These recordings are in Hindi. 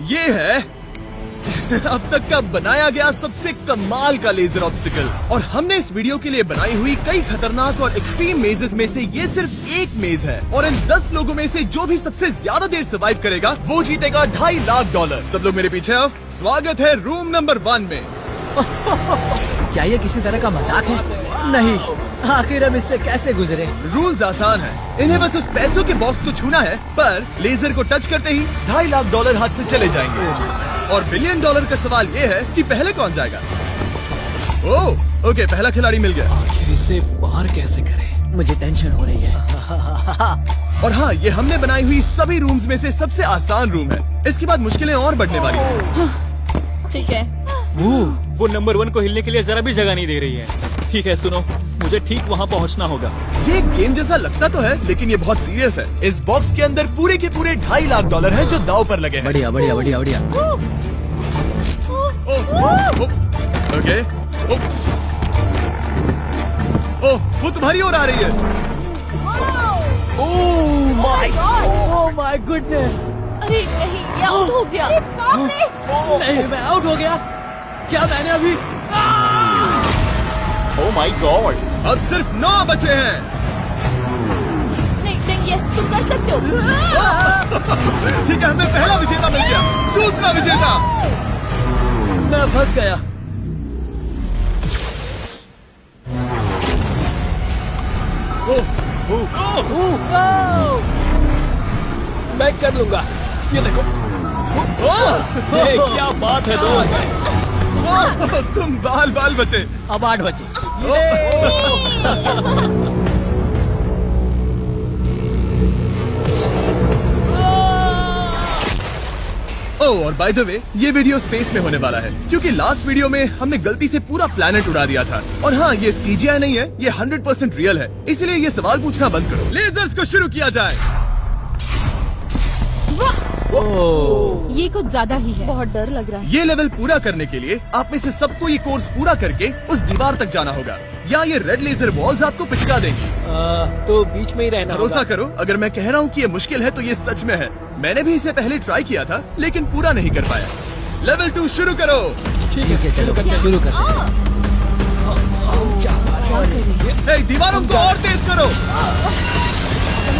ये है अब तक का बनाया गया सबसे कमाल का लेजर ऑब्स्टिकल। और हमने इस वीडियो के लिए बनाई हुई कई खतरनाक और एक्सट्रीम मेजेस में से ये सिर्फ एक मेज है। और इन 10 लोगों में से जो भी सबसे ज्यादा देर सर्वाइव करेगा वो जीतेगा $2.5 लाख। सब लोग मेरे पीछे आओ। स्वागत है रूम नंबर 1 में। क्या ये किसी तरह का मजाक है? नहीं, आखिर हम इससे कैसे गुजरे? रूल्स आसान है, इन्हें बस उस पैसों के बॉक्स को छूना है, पर लेजर को टच करते ही $2.5 लाख हाथ से चले जाएंगे। और $1 बिलियन का सवाल ये है कि पहले कौन जाएगा। ओह ओके, पहला खिलाड़ी मिल गया। आखिर इसे बाहर कैसे करें? मुझे टेंशन हो रही है। और हाँ, ये हमने बनाई हुई सभी रूम्स में से सबसे आसान रूम है। इसके बाद मुश्किलें और बढ़ने वाली हैं। ठीक है। वो नंबर 1 को हिलने के लिए जरा भी जगह नहीं दे रही है। ठीक है, सुनो, मुझे ठीक वहाँ पहुँचना होगा। ये गेम जैसा लगता तो है, लेकिन ये बहुत सीरियस है। इस बॉक्स के अंदर पूरे के पूरे $2.5 लाख हैं जो दांव पर लगे हैं। बढ़िया बढ़िया बढ़िया बढ़िया। ओके। ओह, वो तुम्हारी ओर आ रही है। Oh my goodness! अरे नहीं, ये आउट हो गया। नहीं, मैं आउट हो गया। क्या मैंने अभी? Oh my God! अब सिर्फ 9 बचे हैं। नहीं नहीं, यस तुम कर सकते हो। ठीक है, हमें पहला विजेता मिल गया। दूसरा विजेता। मैं फंस गया। मैं कर लूंगा। ये देखो। ये क्या बात है दोस्त! तुम बाल बचे। अब 8 बचे। ओह, और बाय द वे, ये वीडियो स्पेस में होने वाला है, क्योंकि लास्ट वीडियो में हमने गलती से पूरा प्लैनेट उड़ा दिया था। और हाँ, ये CGI नहीं है, ये 100% रियल है। इसलिए ये सवाल पूछना बंद करो। लेजर्स को शुरू किया जाए। ये कुछ ज्यादा ही है। बहुत डर लग रहा है। ये लेवल पूरा करने के लिए आप में से सबको ये कोर्स पूरा करके उस दीवार तक जाना होगा, या ये रेड लेजर बॉल्स आपको पिचका देंगी। तो बीच में ही रहना होगा। भरोसा करो, अगर मैं कह रहा हूँ कि ये मुश्किल है तो ये सच में है। मैंने भी इसे पहले ट्राई किया था, लेकिन पूरा नहीं कर पाया। लेवल 2 शुरू करो। ठीक है, चलो शुरू करते हैं। ए, दीवारों को और तेज करो।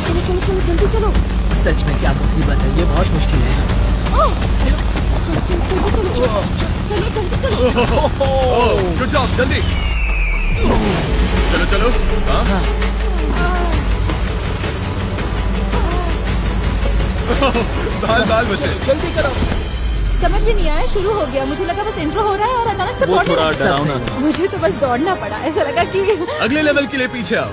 चलो चलो चलो जल्दी चलो। सच में क्या मुसीबत है, ये बहुत मुश्किल है। चलो गुड जॉब, जल्दी चलो चलो। हाँ? बाल बचे। जल्दी करो। समझ भी नहीं आया, शुरू हो गया। मुझे लगा बस इंट्रो हो रहा है और अचानक से वो दौड़ने थोड़ा लगा। डरावना था। मुझे तो बस दौड़ना पड़ा। ऐसा लगा कि अगले लेवल के लिए पीछे आओ।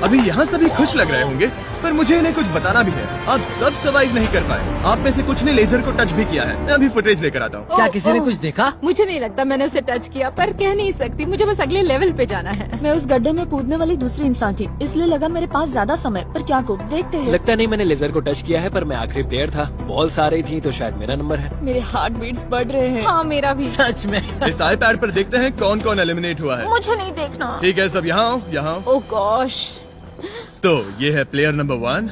अभी यहाँ सभी खुश लग रहे होंगे, पर मुझे इन्हें कुछ बताना भी है। आप सब सर्वाइव नहीं कर पाए। आप में से कुछ ने लेजर को टच भी किया है। मैं अभी फुटेज लेकर आता हूँ। क्या किसी ने कुछ देखा? मुझे नहीं लगता मैंने उसे टच किया, पर कह नहीं सकती। मुझे बस अगले लेवल पे जाना है। मैं उस गड्ढे में कूदने वाली दूसरी इंसान थी, इसलिए लगा मेरे पास ज्यादा समय। पर क्या करूं, देखते हैं। लगता नहीं मैंने लेजर को टच किया है, पर मैं आखिरी प्लेयर था। बॉल्स आ रही थी तो शायद मेरा नंबर है। मेरे हार्ट बीट्स बढ़ रहे हैं। हाँ, मेरा भी। सच में? इस iPad पर देखते हैं कौन कौन एलिमिनेट हुआ है। मुझे नहीं देखना। ठीक है, सब यहाँ आओ, यहाँ आओ। ओह गॉश। तो ये है प्लेयर नंबर 1।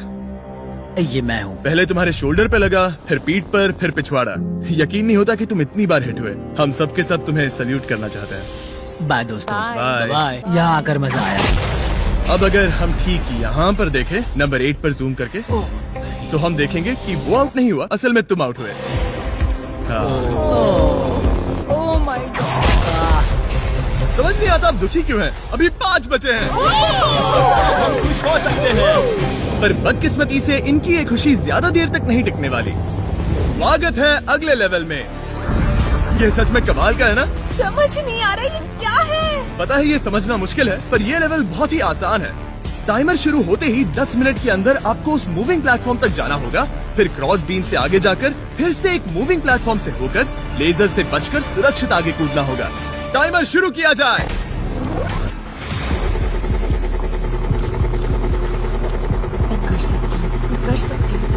ये मैं हूँ। पहले तुम्हारे शोल्डर पे लगा, फिर पीठ पर, फिर पिछवाड़ा। यकीन नहीं होता कि तुम इतनी बार हिट हुए। हम सब के सब तुम्हें सल्यूट करना चाहते हैं। बाय दोस्तों। बाय। बाय। यहाँ आकर मजा आया। अब अगर हम ठीक यहाँ पर देखें, नंबर 8 पर जूम करके, तो हम देखेंगे कि वो आउट नहीं हुआ, असल में तुम आउट हुए। हाँ। Oh my God. समझ नहीं आता आप दुखी क्यों हैं? अभी 5 बचे हैं। हम खुश हो सकते हैं, पर बदकिस्मती से इनकी ये खुशी ज्यादा देर तक नहीं टिकने वाली। स्वागत है अगले लेवल में। ये सच में कमाल का है ना? समझ नहीं आ रहा ये क्या है। पता है ये समझना मुश्किल है, पर ये लेवल बहुत ही आसान है। टाइमर शुरू होते ही 10 मिनट के अंदर आपको उस मूविंग प्लेटफॉर्म तक जाना होगा, फिर क्रॉस बीम से आगे जाकर फिर से एक मूविंग प्लेटफॉर्म से होकर लेजर से बचकर सुरक्षित आगे कूदना होगा। टाइमर शुरू किया जाए। मैं कर सकती हूँ, मैं कर सकती हूँ।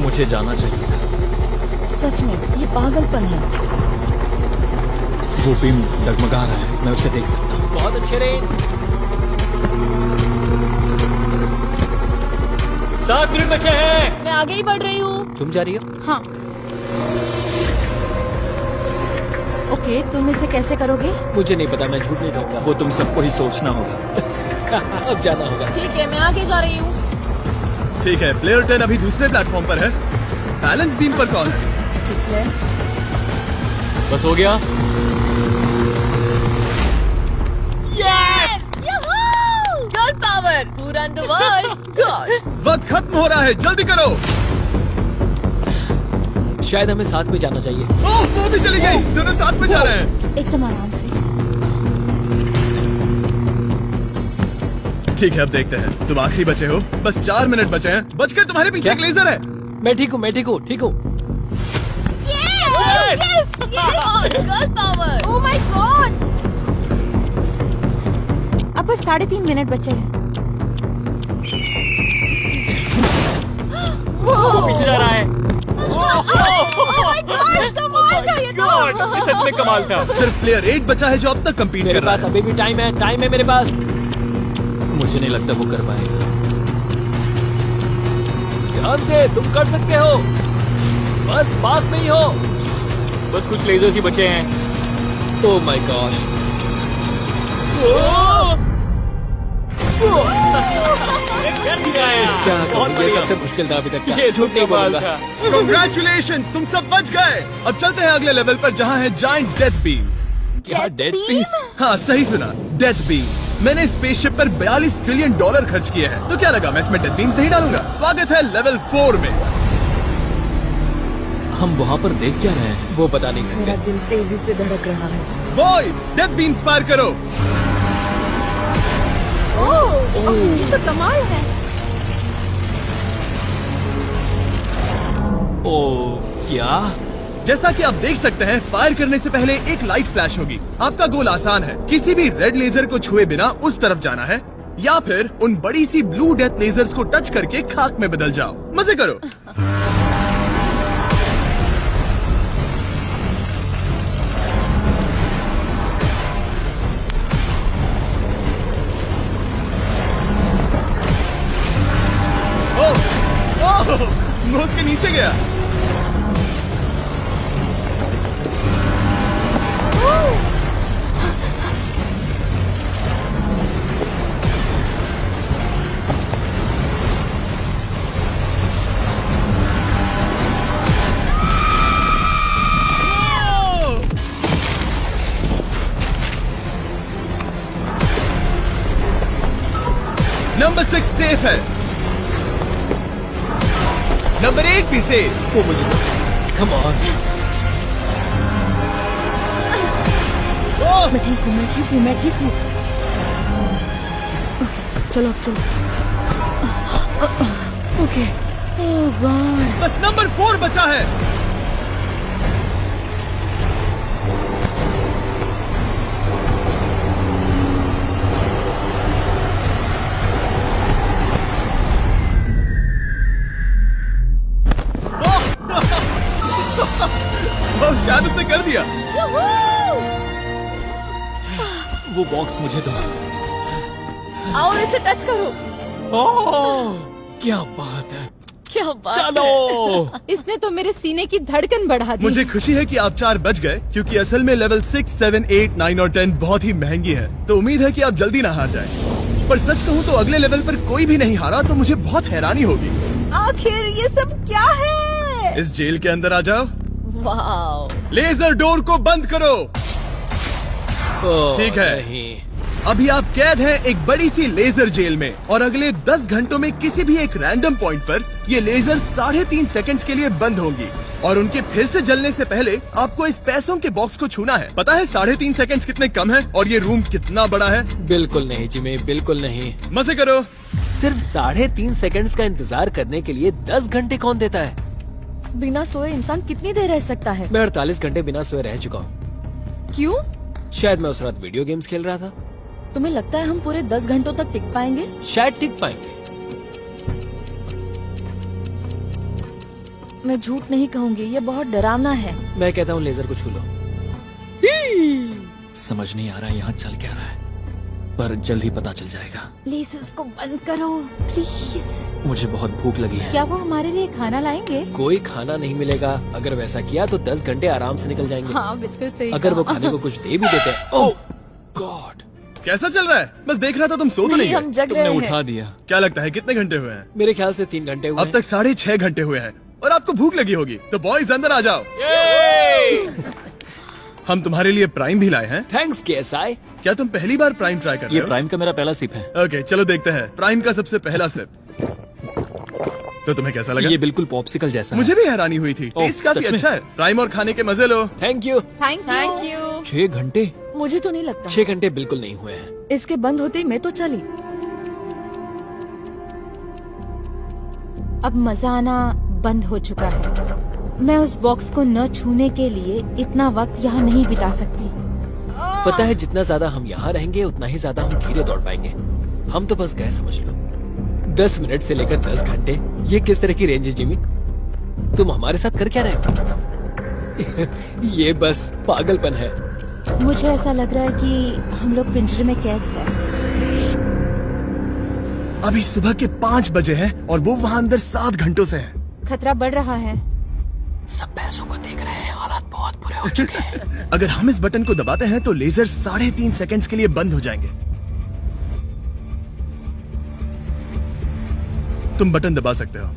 मुझे जाना चाहिए था। सच में ये पागलपन है। वो बीम डगमगा रहा है, मैं उसे देख सकता हूँ। बहुत अच्छे रे। 7 मिनट बचे हैं। मैं आगे ही बढ़ रही हूँ। तुम जा रही हो? हाँ। ओके, तुम इसे कैसे करोगे? मुझे नहीं पता, मैं झूठ नहीं कहूँगा। वो तुम सबको ही सोचना होगा। अब जाना होगा। ठीक है, मैं आगे जा रही हूँ। ठीक है, प्लेयर 10 अभी दूसरे प्लेटफॉर्म पर है। बैलेंस बीम पर कौन है? ठीक है। बस हो गया। Yes! Girl power! Who run the world? Girls! वक्त खत्म हो रहा है, जल्दी करो। शायद हमें साथ में जाना चाहिए। ओह, वो भी चली गई। दोनों साथ में जा रहे हैं। एकदम आराम से। ठीक है, अब देखते हैं। तुम आखिरी बचे हो, बस 4 मिनट बचे हैं। बचकर तुम्हारे पीछे एक लेजर है। मैं ठीक हूँ, मैं ठीक हूँ, ठीक हूँ। Girl power! Oh my God! अब बस 3.5 मिनट बचे हैं। वो पीछे जा रहा है। कमाल था ये तो। God, ये सच में कमाल था। सिर्फ प्लेयर 8 बचा है जो अब तक कम्पीट मेरे कर रहा पास है। अभी भी टाइम है मेरे पास। मुझे नहीं लगता वो कर पाएगा। ध्यान से, तुम कर सकते हो। बस पास में ही हो। बस कुछ लेजर्स ही बचे हैं। Oh my God. क्या बहुत करूं, ये बढ़िया। सबसे मुश्किल था अभी तक का। ये झूठ नहीं कमाल बोलूंगा। था। Congratulations, तुम सब बच गए। अब चलते हैं अगले लेवल पर जहाँ है जाइंट डेथ बीम्स। क्या डेड पीस? हाँ, सही सुना, डेथ बीम। मैंने स्पेसशिप पर $42 ट्रिलियन खर्च किए हैं। तो क्या लगा मैं इसमें डेथ बीम्स नहीं डालूंगा? स्वागत है लेवल 4 में। हम वहाँ पर देख क्या रहे हैं? वो बता नहीं सकते। मेरा दिल तेजी से धड़क रहा है। बॉयज, डेथ बीम्स फायर करो। ओह, ये तो कमाल है। ओ, क्या? जैसा कि आप देख सकते हैं, फायर करने से पहले एक लाइट फ्लैश होगी। आपका गोल आसान है, किसी भी रेड लेजर को छुए बिना उस तरफ जाना है, या फिर उन बड़ी सी ब्लू डेथ लेजर्स को टच करके खाक में बदल जाओ। मजे करो। ओह, नोज के नीचे गया। नंबर 6 सेफ है। नंबर 8 भी सेफ। वो मुझे कम ऑन। मैं ठीक हूँ, मैं ठीक हूँ, मैं ठीक हूँ। चलो अब चलो। ओके। ओह गॉड। बस नंबर 4 बचा है। ओह, शायद उसने कर दिया। वो बॉक्स मुझे दो। और इसे टच करो। ओह, क्या बात है। क्या बात चलो। है। इसने तो मेरे सीने की धड़कन बढ़ा दी। मुझे खुशी है कि आप 4 बच गए, क्योंकि असल में लेवल 6, 7, 8, 9 और 10 बहुत ही महंगी है। तो उम्मीद है कि आप जल्दी ना हार जाएं। पर सच कहूँ तो अगले लेवल पर कोई भी नहीं हारा तो मुझे बहुत हैरानी होगी। आखिर ये सब क्या है? इस जेल के अंदर आ जाओ। वाओ। लेजर डोर को बंद करो। ओह, ठीक है। नहीं। अभी आप कैद हैं एक बड़ी सी लेजर जेल में, और अगले 10 घंटों में किसी भी एक रैंडम पॉइंट पर ये लेजर 3.5 सेकंड्स के लिए बंद होंगी, और उनके फिर से जलने से पहले आपको इस पैसों के बॉक्स को छूना है। पता है 3.5 सेकंड्स कितने कम है, और ये रूम कितना बड़ा है? बिल्कुल नहीं जिमी, बिल्कुल नहीं। मजे करो। सिर्फ 3.5 सेकंड्स का इंतजार करने के लिए 10 घंटे कौन देता है? बिना सोए इंसान कितनी देर रह सकता है? मैं 48 घंटे बिना सोए रह चुका हूँ। क्यों? शायद मैं उस रात वीडियो गेम्स खेल रहा था। तुम्हें लगता है हम पूरे 10 घंटों तक टिक पाएंगे? शायद टिक पाएंगे। मैं झूठ नहीं कहूंगी, ये बहुत डरावना है। मैं कहता हूँ लेजर को छू लो। समझ नहीं आ रहा यहाँ चल क्या रहा है, पर जल्द ही पता चल जाएगा। प्लीज इसको बंद करो, प्लीज। मुझे बहुत भूख लगी है। क्या वो हमारे लिए खाना लाएंगे? कोई खाना नहीं मिलेगा। अगर वैसा किया तो 10 घंटे आराम से निकल जाएंगे। हाँ बिल्कुल सही। अगर वो कहा। खाने को कुछ दे भी देते हैं। ओह गॉड, कैसा चल रहा है? बस देख रहा था तुम सो तो नहीं हम गए? जग तुमने रहे उठा हैं। दिया। क्या लगता है कितने घंटे हुए हैं? मेरे ख्याल से 3 घंटे हुए अब हैं। तक 6.5 घंटे हुए हैं और आपको भूख लगी होगी। तो बॉयज अंदर आ जाओ, हम तुम्हारे लिए प्राइम भी लाए हैं। Thanks KSI. क्या तुम पहली बार प्राइम ट्राई कर रहे ये हो? प्राइम का मेरा पहला सिप है। ओके चलो देखते हैं प्राइम का सबसे पहला सिप। तो तुम्हें कैसा लगा? ये बिल्कुल पॉप्सिकल जैसा मुझे भी हैरानी हुई थी। ओह, टेस्ट काफी सच में? अच्छा है। प्राइम और खाने के मजे लो। Thank you. Thank you. 6 घंटे। मुझे तो नहीं लगता। 6 घंटे बिल्कुल नहीं हुए हैं। इसके बंद होते ही मैं तो चली। अब मजा आना बंद हो चुका है। मैं उस बॉक्स को न छूने के लिए इतना वक्त यहाँ नहीं बिता सकती। पता है जितना ज्यादा हम यहाँ रहेंगे उतना ही ज्यादा हम धीरे दौड़ पाएंगे। हम तो बस गए समझ लो। 10 मिनट से लेकर 10 घंटे, ये किस तरह की रेंज है जिमी? तुम हमारे साथ कर क्या रहे हो? ये बस पागलपन है। मुझे ऐसा लग रहा है कि हम लोग पिंजरे में कैद हैं। अभी सुबह के 5 बजे हैं और वो वहाँ अंदर 7 घंटों से हैं। खतरा बढ़ रहा है। सब पैसों को देख रहे हैं, हालात बहुत बुरे हो चुके हैं। अगर हम इस बटन को दबाते हैं तो लेजर 3.5 सेकंड्स के लिए बंद हो जाएंगे। तुम बटन दबा सकते हो।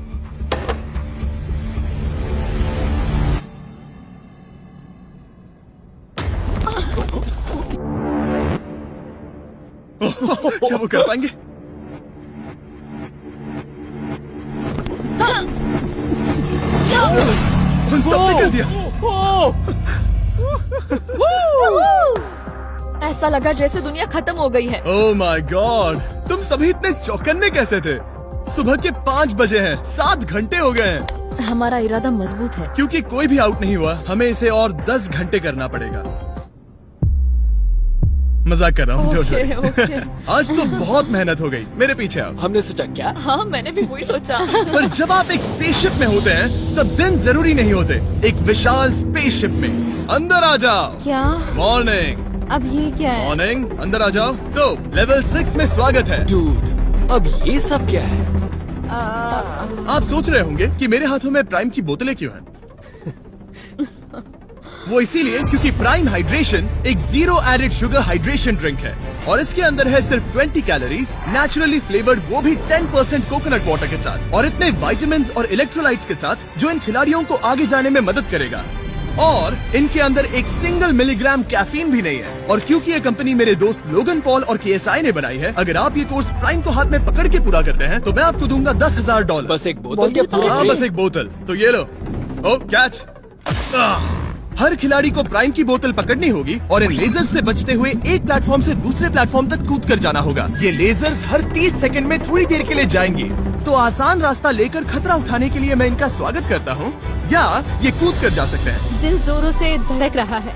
क्या वो कर पाएंगे? उन सबने कर दिया। ऐसा लगा जैसे दुनिया खत्म हो गई है। ओह माय गॉड, तुम सभी इतने चौकन्ने कैसे थे? सुबह के 5 बजे हैं, 7 घंटे हो गए हैं। हमारा इरादा मजबूत है। क्योंकि कोई भी आउट नहीं हुआ, हमें इसे और 10 घंटे करना पड़ेगा। मजाक कर रहा हूँ। don't worry। ओके। आज तो बहुत मेहनत हो गई। मेरे पीछे आओ। हमने सोचा क्या? हाँ मैंने भी वही सोचा। पर जब आप एक स्पेसशिप में होते हैं तब दिन जरूरी नहीं होते। एक विशाल स्पेसशिप में अंदर आ जाओ। क्या? मॉर्निंग अब ये क्या है? मॉर्निंग, अंदर आ जाओ। तो लेवल 6 में स्वागत है। डूड, अब ये सब क्या है? आप सोच रहे होंगे कि मेरे हाथों में प्राइम की बोतलें क्यों हैं? वो इसीलिए क्योंकि प्राइम हाइड्रेशन एक 0 एडेड शुगर हाइड्रेशन ड्रिंक है और इसके अंदर है सिर्फ 20 कैलोरीज, नेचुरली फ्लेवर्ड, वो भी 10% कोकोनट वाटर के साथ, और इतने विटामिन्स और इलेक्ट्रोलाइट्स के साथ जो इन खिलाड़ियों को आगे जाने में मदद करेगा। और इनके अंदर एक सिंगल मिलीग्राम कैफीन भी नहीं है। और क्योंकि ये कंपनी मेरे दोस्त लोगन पॉल और केएसआई ने बनाई है, अगर आप ये कोर्स प्राइम को हाथ में पकड़ के पूरा करते हैं तो मैं आपको दूंगा $10,000। बस एक बोतल के पूरे हाँ, बस एक बोतल। तो ये लो। ओ कैच। हर खिलाड़ी को प्राइम की बोतल पकड़नी होगी और इन लेजर्स से बचते हुए एक प्लेटफॉर्म से दूसरे प्लेटफॉर्म तक कूद कर जाना होगा। ये लेजर्स हर 30 सेकंड में थोड़ी देर के लिए जाएंगे। तो आसान रास्ता लेकर खतरा उठाने के लिए मैं इनका स्वागत करता हूँ, या ये कूद कर जा सकते हैं। दिल जोरों से धड़क रहा है।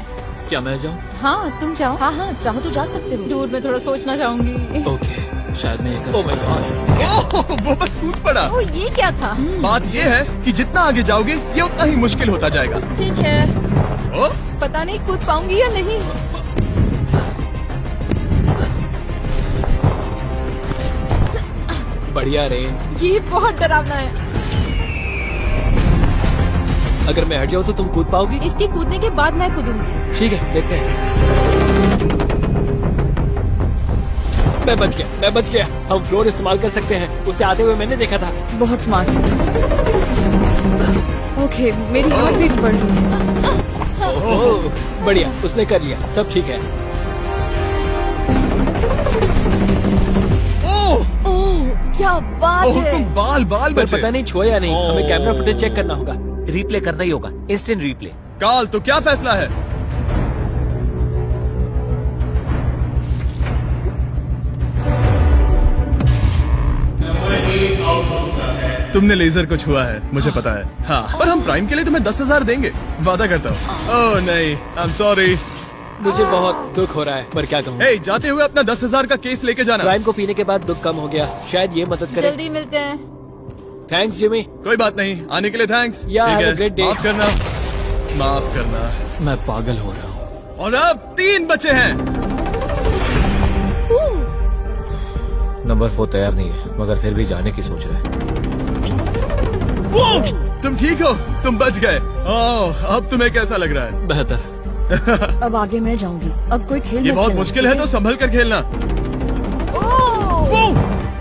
क्या मैं जाऊँ? हाँ तुम जाओ। हाँ हाँ चाहो तो जा सकते हो। दूर में थोड़ा सोचना चाहूंगी। ओके, शायद मैं एक ओह माय गॉड, ओह, वो बस कूद पड़ा। ओ ये क्या था? बात ये है कि जितना आगे जाओगे ये उतना ही मुश्किल होता जाएगा। ठीक है। ओ, पता नहीं कूद पाऊंगी या नहीं। बढ़िया रेन। ये बहुत डरावना है। अगर मैं हट जाऊँ तो तुम कूद पाओगी? इसके कूदने के बाद मैं कूदूंगी। ठीक है, देखते हैं। मैं बच गया। हम फ्लोर इस्तेमाल कर सकते हैं, उसे आते हुए मैंने देखा था। बहुत स्मार्ट। ओके मेरी हार्ट बीट बढ़ रही है। ओह, बढ़िया, उसने कर लिया, सब ठीक है। ओह, ओह क्या बात ओह, है। तुम बाल बाल पर बचे। पता नहीं छुआ या नहीं, हमें कैमरा फुटेज चेक करना होगा। रिप्ले करना ही होगा, इंस्टेंट रिप्ले। काल, तो क्या फैसला है? तुमने लेजर को छुआ है, मुझे पता है। हाँ, पर हम प्राइम के लिए तुम्हें 10,000 देंगे, वादा करता हूँ। ओह नहीं, आई एम सॉरी। मुझे बहुत दुख हो रहा है, पर क्या कहूँ। हे, जाते हुए अपना 10,000 का केस लेके जाना। प्राइम को पीने के बाद दुख कम हो गया, शायद ये मदद करे। जल्दी मिलते हैं। Thanks Jimmy. कोई बात नहीं, आने के लिए थैंक्स। Yeah, ठीक have है, a great day. माफ करना, माफ करना। मैं पागल हो रहा हूँ। और अब 3 बचे हैं। नंबर 4 तैयार नहीं है, मगर फिर भी जाने की सोच रहा है। तुम ठीक हो? तुम बच गए। ओह, अब तुम्हें कैसा लग रहा है? बेहतर। अब आगे मैं जाऊंगी। अब कोई खेल ये मत बहुत खेलना, मुश्किल है ठीक तो संभल कर खेलना।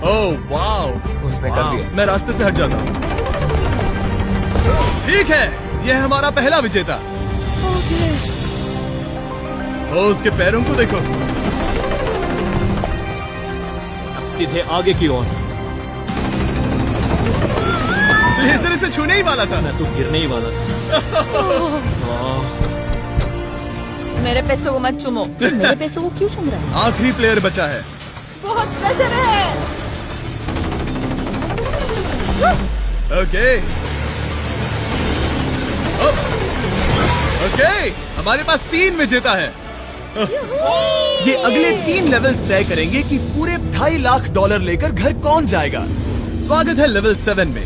ओह वाओ, उसने कर दिया। मैं रास्ते से हट जाता हूँ। ठीक है, यह हमारा पहला विजेता। ओके। ओ, उसके पैरों को देखो। अब सीधे आगे की ओर। लेजर इसे छूने ही वाला था। मैं तो गिरने ही वाला था। वाह। मेरे पैसों को मत चुमो। मेरे पैसों को क्यों चुम रहा है? आखिरी प्लेयर बचा है। बहुत प्रेशर है। ओके ओके, हमारे पास 3 विजेता है। ये अगले 3 लेवल्स तय करेंगे कि पूरे $2.5 लाख लेकर घर कौन जाएगा। स्वागत है लेवल 7 में।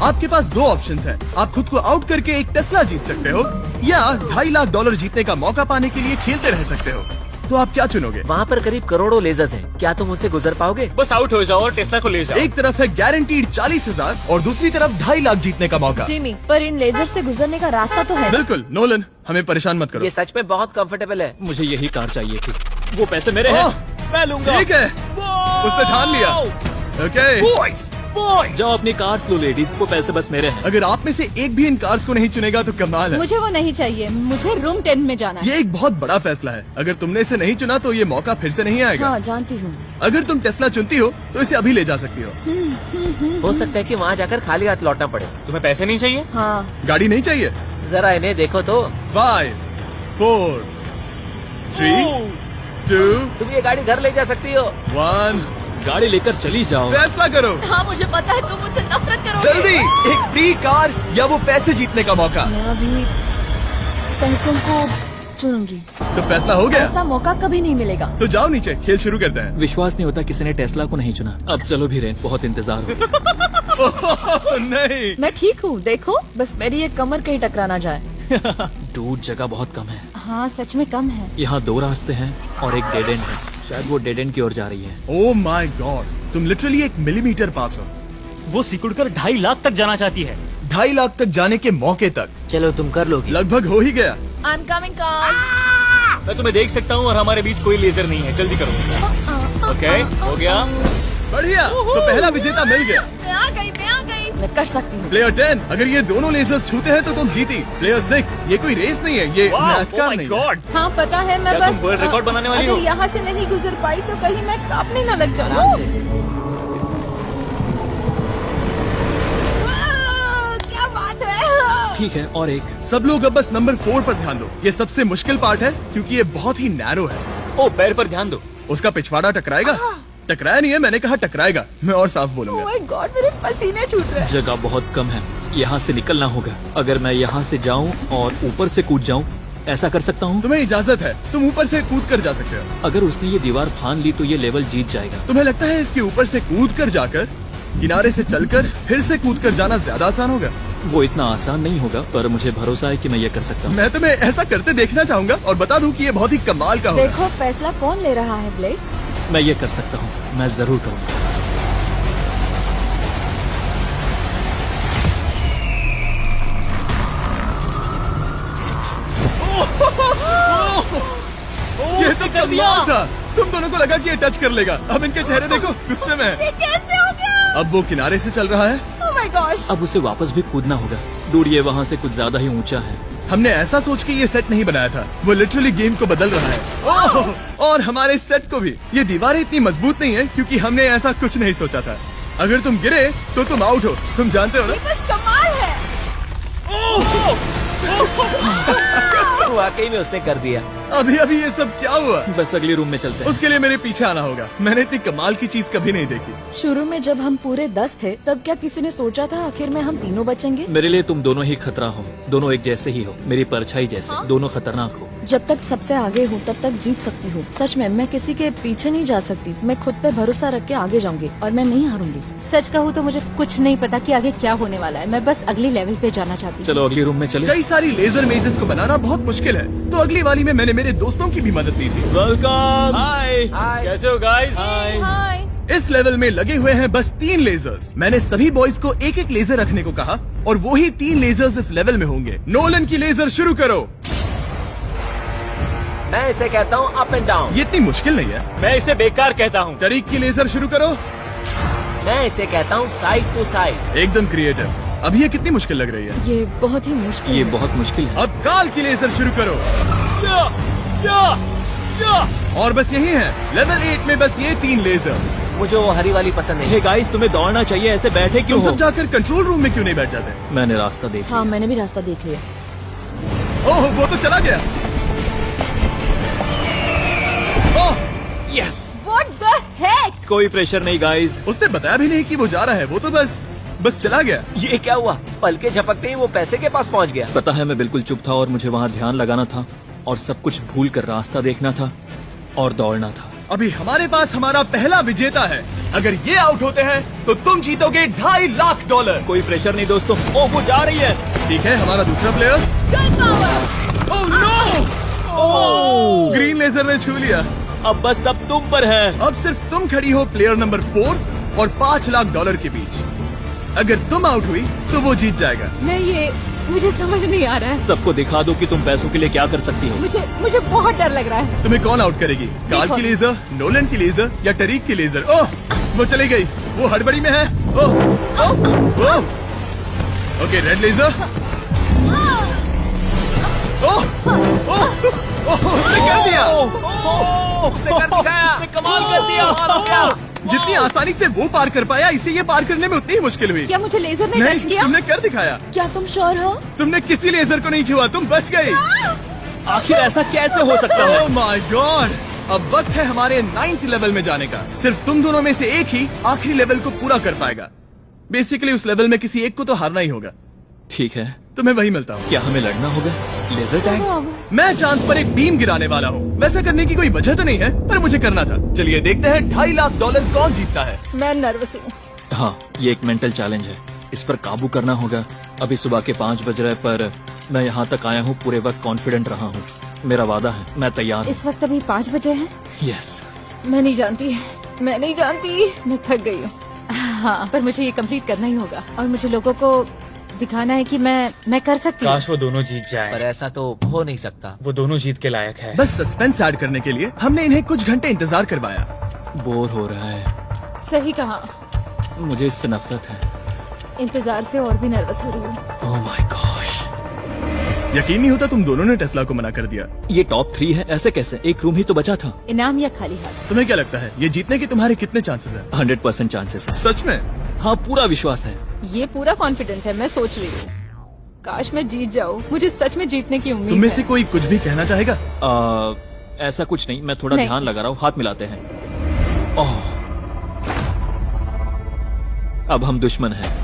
आपके पास 2 ऑप्शंस हैं। आप खुद को आउट करके एक टेस्ला जीत सकते हो या $2.5 लाख जीतने का मौका पाने के लिए खेलते रह सकते हो। तो आप क्या चुनोगे? वहाँ पर करीब करोड़ों लेजर्स हैं। क्या तुम उनसे गुजर पाओगे? बस आउट हो जाओ और टेस्ला को ले जाओ। एक तरफ है गारंटीड 40,000 और दूसरी तरफ $2.5 लाख जीतने का मौका। जिमी, पर इन लेजर से गुजरने का रास्ता तो है। बिल्कुल नोलन, हमें परेशान मत करो। ये सच में बहुत कंफर्टेबल है। मुझे यही कार चाहिए थी। वो पैसे मेरे हैं, ओह, मैं लूंगा। ठीक है, उसने ठान लिया। ओके, बॉयज बॉयज, जाओ अपनी कार्स लो लेडीज, वो पैसे बस मेरे हैं। अगर आप में से एक भी इन कार्स को नहीं चुनेगा तो कमाल है। मुझे वो नहीं चाहिए। मुझे रूम 10 में जाना है। ये एक बहुत बड़ा फैसला है। अगर तुमने इसे नहीं चुना तो ये मौका फिर से नहीं आएगा। हाँ, जानती हूँ। अगर तुम टेस्ला चुनती हो तो इसे अभी ले जा सकती हो। हो सकता है कि वहाँ जाकर खाली हाथ लौटना पड़े। तुम्हें पैसे नहीं चाहिए? हाँ, गाड़ी नहीं चाहिए? जरा इन्हें देखो तो। 5 4 3 2 तुम ये गाड़ी घर ले जा सकती हो। 1, गाड़ी लेकर चली जाओ। फैसला करो हाँ, मुझे पता है तुम मुझसे नफरत करोगे। जल्दी। एक फ्री कार या वो पैसे जीतने का मौका। मैं अभी पैसों को चुनूंगी। तो फैसला हो गया। ऐसा मौका कभी नहीं मिलेगा। तो जाओ नीचे, खेल शुरू करते हैं। विश्वास नहीं होता किसी ने टेस्ला को नहीं चुना। अब चलो भी रेन, बहुत इंतजार हो गया। ओह, नहीं। मैं ठीक हूँ, देखो बस मेरी ये कमर कहीं टकरा ना जाए। दूर जगह बहुत कम है। हाँ, सच में कम है। यहाँ 2 रास्ते हैं और एक डेड एंड है। शायद वो डेड एंड की ओर जा रही है। ओह माय गॉड, तुम लिटरली 1 मिलीमीटर पास हो। वो सिकुड़कर 2.5 लाख तक जाना चाहती है। $2.5 लाख तक जाने के मौके तक चलो तुम कर लोगी। लगभग हो ही गया। I'm coming, car. मैं तुम्हें देख सकता हूँ और हमारे बीच कोई लेजर नहीं है। जल्दी करो। ओके, हो गया। बढ़िया, तो पहला विजेता मिल गया। मैं आ गई। मैं कर सकती हूँ। प्लेयर 10, अगर ये दोनों लेजर्स छूते हैं तो तुम जीती। प्लेयर 6, ये कोई रेस नहीं है, ये NASCAR नहीं है। गॉड, हाँ, पता है। मैं क्या बस तुम वर्ल्ड रिकॉर्ड बनाने वाली हो? अगर यहाँ से नहीं गुजर पाई तो कहीं मैं कांपने न लग जाऊँ। आराम से। क्या बात है। ठीक है, और एक। सब लोग अब बस नंबर 4 पर ध्यान दो। ये सबसे मुश्किल पार्ट है क्योंकि ये बहुत ही नैरो है। ओ, पैर पर ध्यान दो। उसका पिछवाड़ा टकराएगा। टकराया नहीं है, मैंने कहा टकराएगा। मैं और साफ बोलूंगा। ओह माय गॉड, मेरे पसीने छूट रहे हैं। जगह बहुत कम है, यहाँ से निकलना होगा। अगर मैं यहाँ से जाऊँ और ऊपर से कूद जाऊँ, ऐसा कर सकता हूँ? तुम्हें इजाजत है, तुम ऊपर से कूद कर जा सकते हो। अगर उसने ये दीवार फान ली तो ये लेवल जीत जाएगा। तुम्हें लगता है इसके ऊपर से कूद कर जाकर किनारे से चलकर फिर से कूद कर जाना ज्यादा आसान होगा? वो इतना आसान नहीं होगा, पर मुझे भरोसा है कि मैं ये कर सकता हूँ। मैं तुम्हें ऐसा करते देखना चाहूंगा और बता दूं कि ये बहुत ही कमाल का होगा। देखो, फैसला कौन ले रहा है, ब्लेक? मैं ये कर सकता हूँ, मैं जरूर करूँगा। ये तो कमाल था। तुम दोनों को लगा कि ये टच कर लेगा। अब इनके चेहरे देखो, गुस्से में है। ये कैसे हो गया? अब वो किनारे से चल रहा है। Oh my gosh. अब उसे वापस भी कूदना होगा। डूड, ये वहाँ से कुछ ज्यादा ही ऊंचा है। हमने ऐसा सोच के ये सेट नहीं बनाया था। वो लिटरली गेम को बदल रहा है। ओह, और हमारे सेट को भी। ये दीवारें इतनी मजबूत नहीं है क्योंकि हमने ऐसा कुछ नहीं सोचा था। अगर तुम गिरे तो तुम आउट हो, तुम जानते हो ना? ये बस कमाल है। वाकई में उसने कर दिया। अभी अभी ये सब क्या हुआ? बस अगले रूम में चलते हैं। उसके लिए मेरे पीछे आना होगा। मैंने इतनी कमाल की चीज कभी नहीं देखी। शुरू में जब हम पूरे 10 थे तब क्या किसी ने सोचा था आखिर में हम तीनों बचेंगे? मेरे लिए तुम दोनों ही खतरा हो। दोनों एक जैसे ही हो, मेरी परछाई जैसे। दोनों खतरनाक हो। जब तक सबसे आगे हूँ तब तक जीत सकती हूँ। सच में मैं किसी के पीछे नहीं जा सकती। मैं खुद पे भरोसा रख के आगे जाऊंगी और मैं नहीं हारूंगी। सच कहूँ तो मुझे कुछ नहीं पता कि आगे क्या होने वाला है। मैं बस अगले लेवल पे जाना चाहती हूँ। चलो अगले रूम में चले। कई सारी लेजर मेजेस को बनाना बहुत मुश्किल है, तो अगली वाली में मैंने मेरे दोस्तों की भी मदद ली थी। वेलकम। हाय, हाय। कैसे हो गाइस? हाय। इस लेवल में लगे हुए हैं बस 3 लेजर्स। मैंने सभी बॉयज को एक एक लेजर रखने को कहा और वो ही 3 लेजर्स इस लेवल में होंगे। नोलन की लेजर शुरू करो। मैं इसे कहता हूँ अप एंड डाउन। ये इतनी मुश्किल नहीं है। मैं इसे बेकार कहता हूँ। तरीक की लेजर शुरू करो। मैं इसे कहता हूँ साइड टू साइड। एकदम क्रिएटिव। अब ये कितनी मुश्किल लग रही है। ये बहुत ही मुश्किल ये है। बहुत मुश्किल है। अब काल की लेजर शुरू करो। या, या, या। और बस यही है लेवल 8 में, बस ये 3 लेजर। मुझे वो हरी वाली पसंद नहीं। हे गाइस, तुम्हें दौड़ना चाहिए, ऐसे बैठे क्यों तुम हो? सब जाकर कंट्रोल रूम में क्यों नहीं बैठ जाते? मैंने रास्ता देखा। हाँ, मैंने भी रास्ता देख लिया। ओह, वो तो चला गया। ओह, यस। What the heck? कोई प्रेशर नहीं गाइस। उसने बताया भी नहीं कि वो जा रहा है, वो तो बस चला गया। ये क्या हुआ? पल के झपकते ही वो पैसे के पास पहुँच गया। पता है, मैं बिल्कुल चुप था और मुझे वहाँ ध्यान लगाना था और सब कुछ भूल कर रास्ता देखना था और दौड़ना था। अभी हमारे पास हमारा पहला विजेता है। अगर ये आउट होते हैं तो तुम जीतोगे $2.5 लाख। कोई प्रेशर नहीं दोस्तों। ओह, वो जा रही है। ठीक है, हमारा दूसरा player. Oh no! Oh, green laser ने छू लिया। अब बस सब तुम पर है। अब सिर्फ तुम खड़ी हो प्लेयर नंबर 4 और $5 लाख के बीच। अगर तुम आउट हुई तो वो जीत जाएगा। मुझे समझ नहीं आ रहा है। सबको दिखा दो कि तुम पैसों के लिए क्या कर सकती हो। मुझे बहुत डर लग रहा है। तुम्हें कौन आउट करेगी? काल की लेजर, नोलन की लेजर या टरीक की लेजर? ओह, वो चली गई। वो हड़बड़ी में है। Oh, oh, oh. Okay, red laser. Oh, oh, oh, उसने कर दिया। उसने कर दिखाया। उसने कमाल कर दिया। जितनी आसानी से वो पार कर पाया, इसे ये पार करने में उतनी ही मुश्किल हुई। क्या मुझे लेजर ने नहीं, टच किया? तुमने कर दिखाया। क्या तुम श्योर हो? तुमने किसी लेजर को नहीं छुआ, तुम बच गई। आखिर ऐसा कैसे हो सकता है? Oh my God! अब वक्त है हमारे 9th लेवल में जाने का। सिर्फ तुम दोनों में से एक ही आखिरी लेवल को पूरा कर पाएगा। बेसिकली उस लेवल में किसी एक को तो हारना ही होगा। ठीक है, तुम्हें वही मिलता हूँ। क्या हमें लड़ना होगा? Laser tags? मैं चांद पर एक बीम गिराने वाला हूँ। वैसा करने की कोई वजह तो नहीं है, पर मुझे करना था। चलिए देखते हैं $2.5 लाख कौन जीतता है। मैं नर्वस हूँ। हाँ, ये एक मेंटल चैलेंज है। इस पर काबू करना होगा। अभी सुबह के 5 बज रहे, पर मैं यहाँ तक आया हूँ, पूरे वक्त कॉन्फिडेंट रहा हूँ। मेरा वादा है, मैं तैयार हूँ। इस वक्त अभी 5 बजे हैं। यस। मैं नहीं जानती, मैं थक गई हूँ। हाँ, पर मुझे ये कंप्लीट करना ही होगा और मुझे लोगों को दिखाना है कि मैं कर सकती हूँ। काश वो दोनों जीत पर जाए। ऐसा तो हो नहीं सकता। वो दोनों जीत के लायक है। बस सस्पेंस ऐड करने के लिए हमने इन्हें कुछ घंटे इंतजार करवाया। बोर हो रहा है। सही कहा। मुझे इससे नफरत है। इंतजार से और भी नर्वस हो रही हूँ। Oh my gosh. यकीन नहीं होता तुम दोनों ने टेस्ला को मना कर दिया। ये टॉप 3 है, ऐसे कैसे? एक रूम ही तो बचा था। इनाम या खाली हाथ? तुम्हें क्या लगता है ये जीतने के तुम्हारे कितने चांसेस हैं? 100% चांसेस है। सच में? हाँ, पूरा विश्वास है। ये पूरा कॉन्फिडेंट है। मैं सोच रही हूँ काश मैं जीत जाऊँ। मुझे सच में जीतने की उम्मीद तुम में है। से कोई कुछ भी कहना चाहेगा? ऐसा कुछ नहीं, मैं थोड़ा नहीं। ध्यान लगा रहा हूँ। हाथ मिलाते हैं। ओह, अब हम दुश्मन हैं।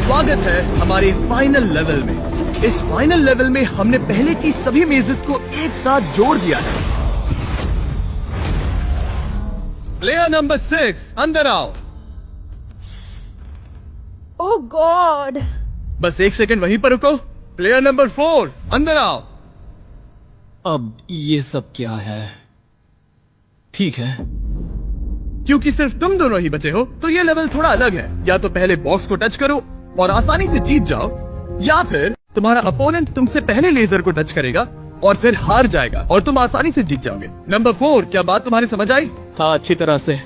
स्वागत है हमारे फाइनल लेवल में। इस फाइनल लेवल में हमने पहले की सभी मेजेस को एक साथ जोड़ दिया है। प्लेयर नंबर 6 अंदर आओ। ओह गॉड। बस 1 सेकंड वहीं पर रुको। प्लेयर नंबर 4 अंदर आओ। अब ये सब क्या है? ठीक है। क्योंकि सिर्फ तुम दोनों ही बचे हो तो ये लेवल थोड़ा अलग है। या तो पहले बॉक्स को टच करो और आसानी से जीत जाओ, या फिर तुम्हारा अपोनेंट तुमसे पहले लेजर को टच करेगा और फिर हार जाएगा और तुम आसानी से जीत जाओगे। नंबर 4, क्या बात तुम्हारी समझ आई? हाँ, अच्छी तरह से।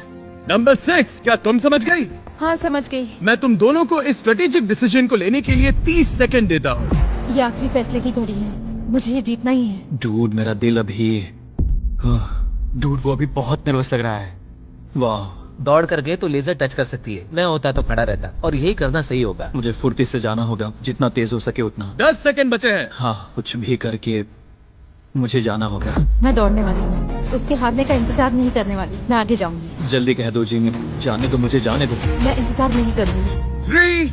नंबर 6, क्या तुम समझ गई? हाँ, समझ गई। मैं तुम दोनों को इस स्ट्रेटेजिक डिसीजन को लेने के लिए 30 सेकंड देता हूँ। ये आखिरी फैसले की घड़ी है। मुझे ये जीतना ही है। डूड, मेरा दिल अभी डूड, वो अभी बहुत नर्वस लग रहा है। वाह, दौड़ कर गए तो लेजर टच कर सकती है। मैं होता तो खड़ा रहता और यही करना सही होगा। मुझे फुर्ती से जाना होगा, जितना तेज हो सके उतना। 10 सेकंड बचे हैं। हाँ, कुछ भी करके मुझे जाना होगा। मैं दौड़ने वाली हूँ। उसके हारने का इंतजार नहीं करने वाली। मैं आगे जाऊंगी। जल्दी कह दो जिमी, जाने दो, मुझे जाने दो। मैं इंतजार नहीं करूंगी। 3,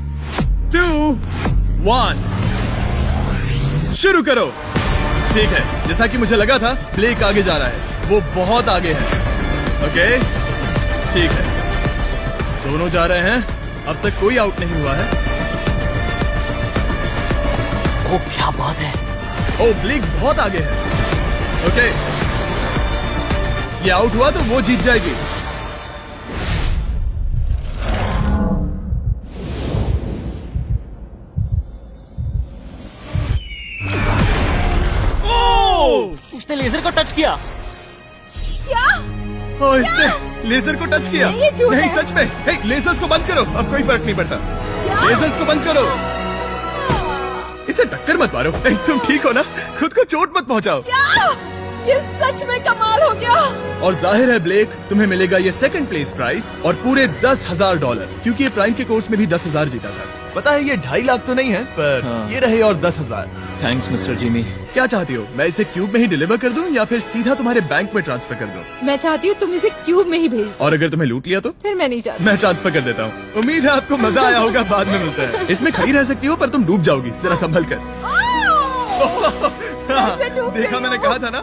2, 1 शुरू करो। ठीक है, जैसा कि मुझे लगा था, ब्लेक आगे जा रहा है। वो बहुत आगे है। ओके, ठीक है, दोनों जा रहे हैं। अब तक कोई आउट नहीं हुआ है। ओ क्या बात है। ओ ब्लिक बहुत आगे है। ओके, ये आउट हुआ तो वो जीत जाएगी। उसने लेजर को टच किया। ओ, इसने लेजर को टच किया। नहीं, ये झूठ नहीं है। सच में। हे, लेजर्स को बंद करो, अब कोई फर्क नहीं पड़ता। लेजर्स को बंद करो। इसे टक्कर मत मारो। हे, तुम ठीक हो ना? खुद को चोट मत पहुंचाओ। ये सच में कमाल हो गया। और जाहिर है ब्लेक, तुम्हें मिलेगा ये सेकंड प्लेस प्राइज और पूरे $10,000, क्योंकि ये प्राइम के कोर्स में भी 10,000 जीता था। पता है ये 2.5 लाख तो नहीं है, पर हाँ। ये रहे और 10,000। Thanks mister Jimmy. क्या चाहती हो, मैं इसे क्यूब में ही डिलीवर कर दूं या फिर सीधा तुम्हारे बैंक में ट्रांसफर कर दूं? मैं चाहती हूँ तुम इसे क्यूब में ही भेज दो। और अगर तुम्हें लूट लिया तो? फिर मैं नहीं चाहती। मैं ट्रांसफर कर देता हूँ। उम्मीद है आपको मजा आया होगा, बाद में मिलते हैं। इसमें खड़ी रह सकती हो पर तुम डूब जाओगी, जरा संभल कर। देखा, मैंने कहा था ना।